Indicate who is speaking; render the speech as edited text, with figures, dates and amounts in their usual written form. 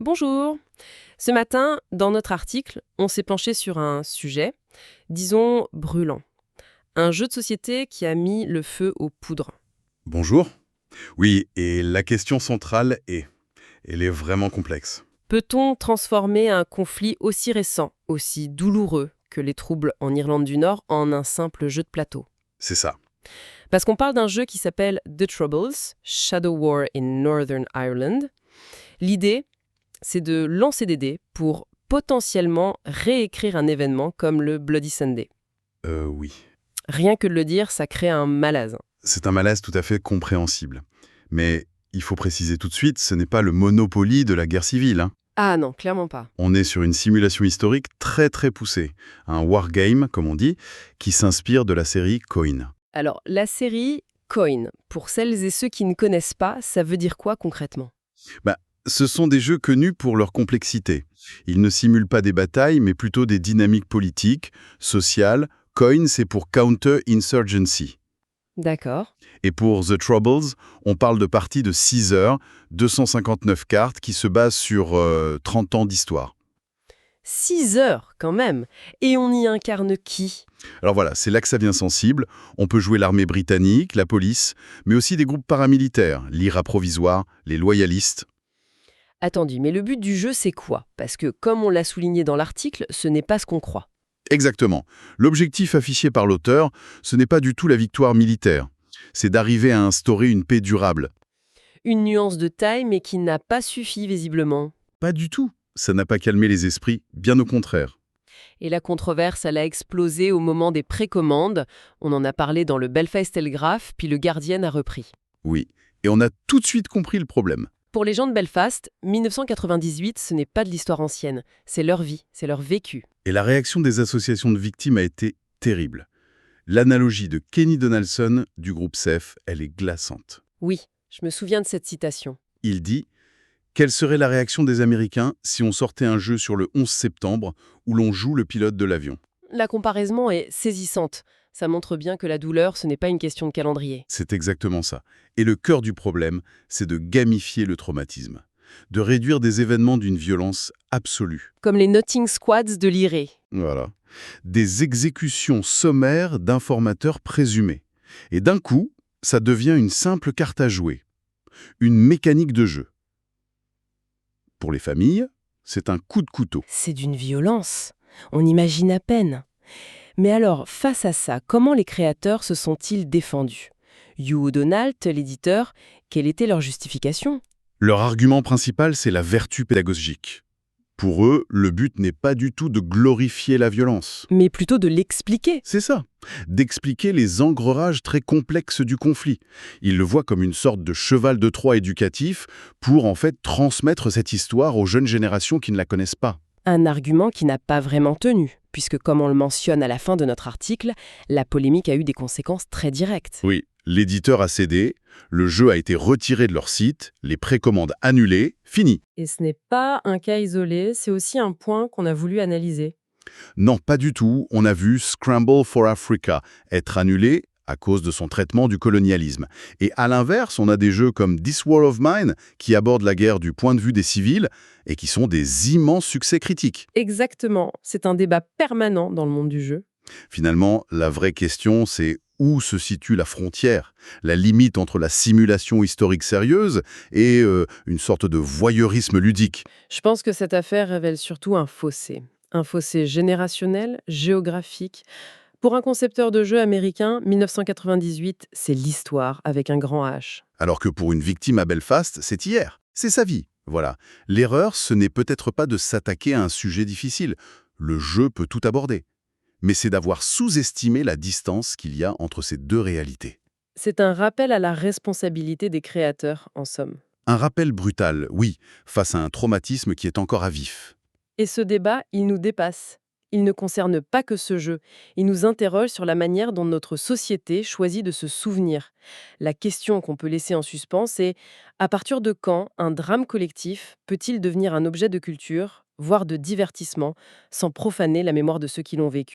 Speaker 1: Bonjour. Ce matin, dans notre article, on s'est penché sur un sujet, disons brûlant. Un jeu de société qui a mis le feu aux poudres.
Speaker 2: Bonjour. Oui, et la question centrale elle est vraiment complexe.
Speaker 1: Peut-on transformer un conflit aussi récent, aussi douloureux que les troubles en Irlande du Nord en un simple jeu de plateau?
Speaker 2: C'est ça.
Speaker 1: Parce qu'on parle d'un jeu qui s'appelle The Troubles, Shadow War in Northern Ireland. L'idée, c'est de lancer des dés pour potentiellement réécrire un événement comme le Bloody Sunday.
Speaker 2: Oui.
Speaker 1: Rien que de le dire, ça crée un malaise.
Speaker 2: C'est un malaise tout à fait compréhensible. Mais il faut préciser tout de suite, ce n'est pas le Monopoly de la guerre civile, hein.
Speaker 1: Ah non, clairement pas.
Speaker 2: On est sur une simulation historique très très poussée. Un wargame, comme on dit, qui s'inspire de la série Coin.
Speaker 1: Alors, la série Coin, pour celles et ceux qui ne connaissent pas, ça veut dire quoi concrètement?
Speaker 2: Bah, ce sont des jeux connus pour leur complexité. Ils ne simulent pas des batailles, mais plutôt des dynamiques politiques, sociales. Coin, c'est pour Counter-Insurgency.
Speaker 1: D'accord.
Speaker 2: Et pour The Troubles, on parle de parties de 6 heures, 259 cartes qui se basent sur 30 ans d'histoire.
Speaker 1: 6 heures, quand même. Et on y incarne qui?
Speaker 2: Alors voilà, c'est là que ça devient sensible. On peut jouer l'armée britannique, la police, mais aussi des groupes paramilitaires, l'IRA provisoire, les loyalistes.
Speaker 1: Attendez, mais le but du jeu, c'est quoi? Parce que, comme on l'a souligné dans l'article, ce n'est pas ce qu'on croit.
Speaker 2: Exactement. L'objectif affiché par l'auteur, ce n'est pas du tout la victoire militaire. C'est d'arriver à instaurer une paix durable.
Speaker 1: Une nuance de taille, mais qui n'a pas suffi visiblement.
Speaker 2: Pas du tout. Ça n'a pas calmé les esprits, bien au contraire.
Speaker 1: Et la controverse, elle a explosé au moment des précommandes. On en a parlé dans le Belfast Telegraph, puis le Guardian a repris.
Speaker 2: Oui. Et on a tout de suite compris le problème.
Speaker 1: Pour les gens de Belfast, 1998, ce n'est pas de l'histoire ancienne. C'est leur vie, c'est leur vécu.
Speaker 2: Et la réaction des associations de victimes a été terrible. L'analogie de Kenny Donaldson du groupe CEF, elle est glaçante.
Speaker 1: Oui, je me souviens de cette citation.
Speaker 2: Il dit « Quelle serait la réaction des Américains si on sortait un jeu sur le 11 septembre où l'on joue le pilote de l'avion ?»
Speaker 1: La comparaison est saisissante. Ça montre bien que la douleur, ce n'est pas une question de calendrier.
Speaker 2: C'est exactement ça. Et le cœur du problème, c'est de gamifier le traumatisme, de réduire des événements d'une violence absolue.
Speaker 1: Comme les Notting Squads de l'IRE.
Speaker 2: Voilà. Des exécutions sommaires d'informateurs présumés. Et d'un coup, ça devient une simple carte à jouer, une mécanique de jeu. Pour les familles, c'est un coup de couteau.
Speaker 1: C'est d'une violence. On imagine à peine. Mais alors, face à ça, comment les créateurs se sont-ils défendus? Hugh O'Donnell, l'éditeur, quelle était leur justification?
Speaker 2: Leur argument principal, c'est la vertu pédagogique. Pour eux, le but n'est pas du tout de glorifier la violence.
Speaker 1: Mais plutôt de l'expliquer.
Speaker 2: C'est ça, d'expliquer les engrerages très complexes du conflit. Ils le voient comme une sorte de cheval de Troie éducatif pour en fait transmettre cette histoire aux jeunes générations qui ne la connaissent pas.
Speaker 1: Un argument qui n'a pas vraiment tenu, puisque comme on le mentionne à la fin de notre article, la polémique a eu des conséquences très directes.
Speaker 2: Oui, l'éditeur a cédé, le jeu a été retiré de leur site, les précommandes annulées, fini.
Speaker 1: Et ce n'est pas un cas isolé, c'est aussi un point qu'on a voulu analyser.
Speaker 2: Non, pas du tout, on a vu Scramble for Africa être annulé à cause de son traitement du colonialisme. Et à l'inverse, on a des jeux comme This War of Mine qui abordent la guerre du point de vue des civils et qui sont des immenses succès critiques.
Speaker 1: Exactement, c'est un débat permanent dans le monde du jeu.
Speaker 2: Finalement, la vraie question, c'est où se situe la frontière, la limite entre la simulation historique sérieuse et une sorte de voyeurisme ludique.
Speaker 1: Je pense que cette affaire révèle surtout un fossé. Un fossé générationnel, géographique. Pour un concepteur de jeux américain, 1998, c'est l'histoire avec un grand H.
Speaker 2: Alors que pour une victime à Belfast, c'est hier, c'est sa vie. Voilà. L'erreur, ce n'est peut-être pas de s'attaquer à un sujet difficile. Le jeu peut tout aborder. Mais c'est d'avoir sous-estimé la distance qu'il y a entre ces deux réalités.
Speaker 1: C'est un rappel à la responsabilité des créateurs, en somme.
Speaker 2: Un rappel brutal, oui, face à un traumatisme qui est encore à vif.
Speaker 1: Et ce débat, il nous dépasse. Il ne concerne pas que ce jeu. Il nous interroge sur la manière dont notre société choisit de se souvenir. La question qu'on peut laisser en suspens, c'est à partir de quand un drame collectif peut-il devenir un objet de culture, voire de divertissement, sans profaner la mémoire de ceux qui l'ont vécu?